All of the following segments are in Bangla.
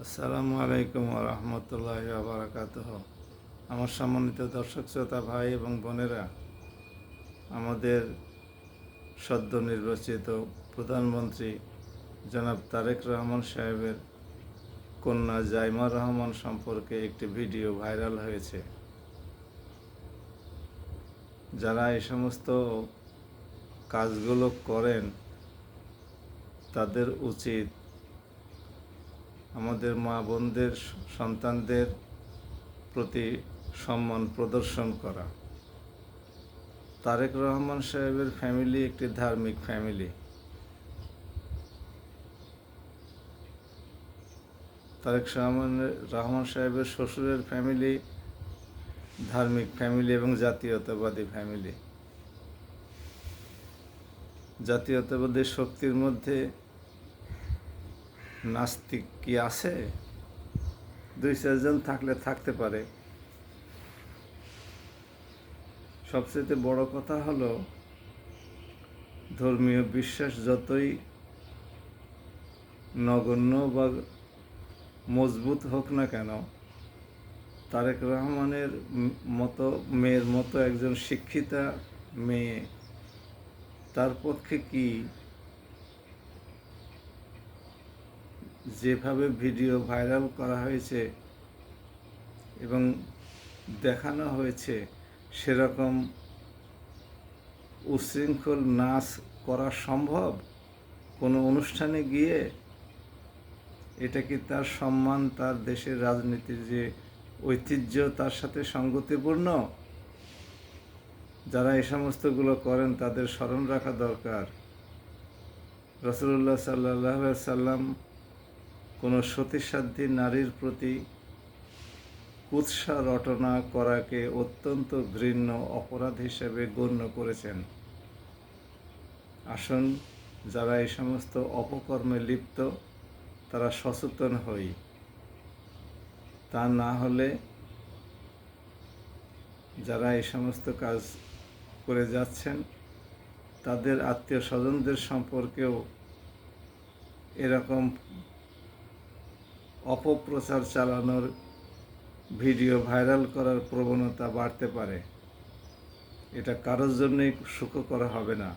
আসসালামু আলাইকুম রহমতুল্লাহ বারাকাতুহ। আমার সম্মানিত দর্শক শ্রোতা ভাই এবং বোনেরা, আমাদের সদ্য নির্বাচিত প্রধানমন্ত্রী জনাব তারেক রহমান সাহেবের কন্যা জাইমা রহমান সম্পর্কে একটি ভিডিও ভাইরাল হয়েছে। যারা এই সমস্ত কাজগুলো করেন তাদের উচিত আমাদের মা বোনদের সন্তানদের প্রতি সম্মান প্রদর্শন করা। তারেক রহমান সাহেবের ফ্যামিলি একটি ধার্মিক ফ্যামিলি। তারেক রহমান সাহেবের শ্বশুরের ফ্যামিলি ধার্মিক ফ্যামিলি এবং জাতীয়তাবাদী ফ্যামিলি। জাতীয়তাবাদী শক্তির মধ্যে নাস্তিক কি আছে? দুই চারজন থাকলে থাকতে পারে। সবচেয়ে বড় কথা হলো, ধর্মীয় বিশ্বাস যতই নগণ্য বা মজবুত হোক না কেন, তারেক রহমানের মেয়ের মতো একজন শিক্ষিতা মেয়ে, তার পক্ষে কি যেভাবে ভিডিও ভাইরাল করা হয়েছে এবং দেখানো হয়েছে সেরকম উচ্ছৃঙ্খল নাচ করা সম্ভব কোনো অনুষ্ঠানে গিয়ে? এটা কি তার সম্মান, তার দেশের রাজনীতির যে ঐতিহ্য তার সাথে সঙ্গতিপূর্ণ? যারা এই সমস্তগুলো করেন তাদের স্মরণ রাখা দরকার, রাসূলুল্লাহ সাল্লাল্লাহু আলাইহি সাল্লাম কোনো সতীসাধ্যী নারীর প্রতি কুৎসা রটনা করাকে অত্যন্ত ঘৃণ্য অপরাধ হিসেবে গণ্য করেছেন। আসুন, যারা এই সমস্ত অপকর্মে লিপ্ত তারা সচেতন হই। তা না হলে যারা এই সমস্ত কাজ করে যাচ্ছেন তাদের আত্মীয় স্বজনদের সম্পর্কেও এরকম অপপ্রচার চালানোর, ভিডিও ভাইরাল করার প্রবণতা বাড়তে পারে। এটা কারোর জন্যই সুখকর হবে না।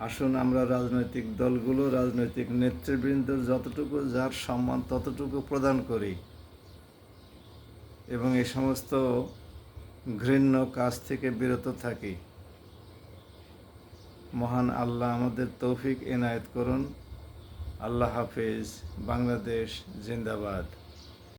আসুন, আমরা রাজনৈতিক দলগুলো, রাজনৈতিক নেতৃবৃন্দর যতটুকু যার সম্মান ততটুকু প্রদান করি এবং এই সমস্ত ঘৃণ্য কাজ থেকে বিরত থাকি। মহান আল্লাহ আমাদের তৌফিক এনায়েত করুন। আল্লাহ হাফেজ। বাংলাদেশ জিন্দাবাদ।